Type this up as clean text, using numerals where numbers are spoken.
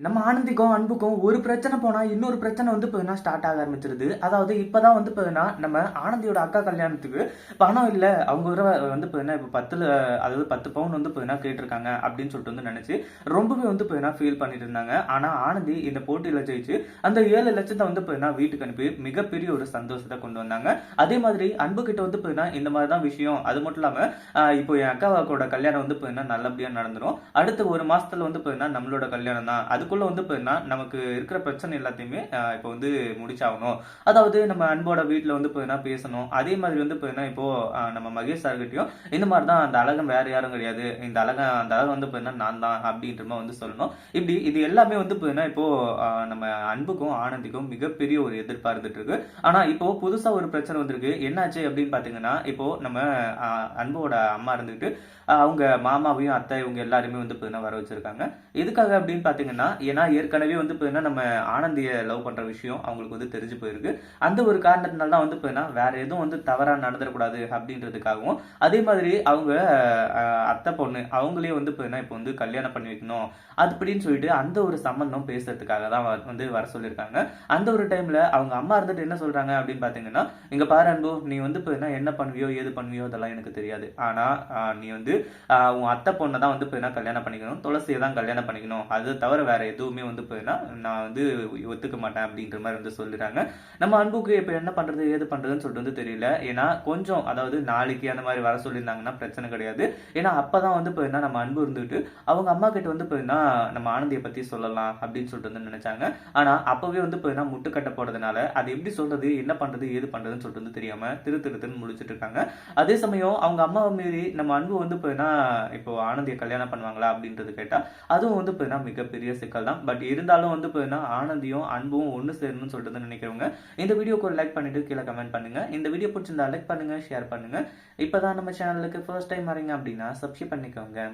நம்ம ஆனந்திக்கும் அன்புக்கும் ஒரு பிரச்சனை போனா இன்னொரு பிரச்சனை வந்து பார்த்தீங்கன்னா ஸ்டார்ட் ஆக ஆரம்பிச்சிருது. அதாவது இப்பதான் வந்து பார்த்தீங்கன்னா நம்ம ஆனந்தியோட அக்கா கல்யாணத்துக்கு பணம் இல்ல. அவங்க வந்து பார்த்தீங்கன்னா இப்போ 10ல அதாவது 10 பவுன் வந்து பார்த்தீங்கன்னா கேட்டிருக்காங்க அப்படின்னு சொல்லிட்டு வந்து நினைச்சு ரொம்பவே வந்து பார்த்தீங்கன்னா ஃபீல் பண்ணிட்டு இருந்தாங்க. ஆனா ஆனந்தி இந்த போட்டியில ஜெயிச்சு அந்த 7 லட்சத்தை வந்து பார்த்தீங்கன்னா வீட்டுக்கு அனுப்பி மிகப்பெரிய ஒரு சந்தோஷத்தை கொண்டு வந்தாங்க. அதே மாதிரி அன்பு கிட்ட வந்து பார்த்தீங்கன்னா இந்த மாதிரி தான் விஷயம். அது மட்டும் இல்லாம இப்போ என் அக்காவோட கல்யாணம் வந்து பார்த்தீங்கன்னா நல்லபடியா நடந்துரும். அடுத்த ஒரு மாசத்துல வந்து பார்த்தீங்கன்னா நம்மளோட கல்யாணம் தான். அதுக்குள்ள வந்து பார்த்தீங்கன்னா நமக்கு இருக்கிற பிரச்சனை எல்லாத்தையுமே இப்போ வந்து முடிச்சாகணும். அதாவது நம்ம அன்போட வீட்டில் வந்து பார்த்தீங்கன்னா பேசணும். அதே மாதிரி வந்து பார்த்தீங்கன்னா இப்போ நம்ம மகேஷ் சார்கிட்டையும் இந்த மாதிரி தான் அந்த அழகன் வேற யாரும் கிடையாது. அந்த அழகன் வந்து பார்த்தீங்கன்னா நான் தான் அப்படின்ற மாதிரி வந்து சொல்லணும். இப்படி இது எல்லாமே வந்து பார்த்தீங்கன்னா இப்போ நம்ம அன்புக்கும் ஆனந்திக்கும் மிகப்பெரிய ஒரு எதிர்பார்த்துட்டு இருக்கு. ஆனா இப்போ புதுசா ஒரு பிரச்சனை வந்திருக்கு. என்னாச்சு அப்படின்னு பாத்தீங்கன்னா இப்போ நம்ம அன்போட அம்மா இருந்துட்டு அவங்க மாமாவையும் அத்தை இவங்க எல்லாருமே வந்து பார்த்தீங்கன்னா வர வச்சிருக்காங்க. எதுக்காக அப்படின்னு பாத்தீங்கன்னா ஏன்னா ஏற்கனவே வந்து பார்த்தீங்கன்னா நம்ம ஆனந்தியை லவ் பண்ற விஷயம் அவங்களுக்கு வந்து தெரிஞ்சு போயிருக்கு. அந்த ஒரு காரணத்தினால தான் வந்து பார்த்தீங்கன்னா வேற எதுவும் வந்து தவறா நடந்துடக்கூடாது அப்படின்றதுக்காகவும் அதே மாதிரி அவங்க அத்தை பொண்ணு அவங்களே வந்து பார்த்தீங்கன்னா இப்போ வந்து கல்யாணம் பண்ணி வைக்கணும் அப்படின்னு சொல்லிட்டு அந்த ஒரு சம்பந்தம் பேசுறதுக்காக தான் வந்து வர சொல்லியிருக்காங்க. அந்த ஒரு டைம்ல அவங்க அம்மா இருந்துட்டு என்ன சொல்றாங்க அப்படின்னு பாத்தீங்கன்னா இங்க பாரு அன்பு நீ வந்து பார்த்தீங்கன்னா என்ன பண்ணுவியோ ஏது பண்ணுவியோ அதெல்லாம் எனக்கு தெரியாது. ஆனா நீ வந்து உன் அத்தை பொண்ணை தான் வந்து பார்த்தீங்கன்னா கல்யாணம் பண்ணிக்கணும், துளசியை தான் கல்யாணம் பண்ணிக்கணும், அது தவிர வேற எதுவுமே வந்து பார்த்தீங்கன்னா நான் வந்து ஒத்துக்க மாட்டேன் அப்படின்ற மாதிரி வந்து சொல்லிடுறாங்க. நம்ம அன்புக்கு இப்போ என்ன பண்றது ஏது பண்றதுன்னு சொல்லிட்டு வந்து தெரியல. ஏன்னா கொஞ்சம் அதாவது நாளைக்கு அந்த மாதிரி வர சொல்லியிருந்தாங்கன்னா பிரச்சனை கிடையாது. ஏன்னா அப்பதான் வந்து பார்த்தீங்கன்னா நம்ம அன்பு இருந்துட்டு அவங்க அம்மா கிட்ட வந்து பார்த்தீங்கன்னா நம்ம ஆனந்தியை பத்தி சொல்லலாம் அப்படின்னு சொல்லிட்டு வந்து நினைச்சாங்க. ஆனா அப்பவே வந்து பார்த்தீங்கன்னா முட்டுக்கட்டை போடுறதுனால அது எப்படி சொல்றது என்ன பண்றது ஏது பண்றதுன்னு சொல்லிட்டு வந்து தெரியாம திருன்னு முழிச்சிட்டு இருக்காங்க. அதே சமயம் அவங்க அம்மாவை மீறி நம்ம அன்பு வந்து பார்த்தீங்கன்னா இப்போ ஆனந்தியை கல்யாணம் பண்ணுவாங்களா அப்படின்றது கேட்டா அதுவும் வந்து பார்த்தீங்கன்னா மிகப்பெரிய சிக்கல் தான். பட் இருந்தாலும் வந்து பார்த்தீங்கன்னா ஆனந்தியும் அன்பும் ஒன்று சேரணும்னு சொல்லிட்டு நினைக்கிறவங்க இந்த வீடியோக்கு ஒரு லைக் பண்ணிட்டு கீழே கமெண்ட் பண்ணுங்க. இந்த வீடியோ பிடிச்சிருந்தா லைக் பண்ணுங்க ஷேர் பண்ணுங்க. இப்பதான் நம்ம சேனலுக்கு ஃபர்ஸ்ட் டைம் வரீங்க அப்படின்னா சப்ஸ்கிரைப் பண்ணிக்கோங்க.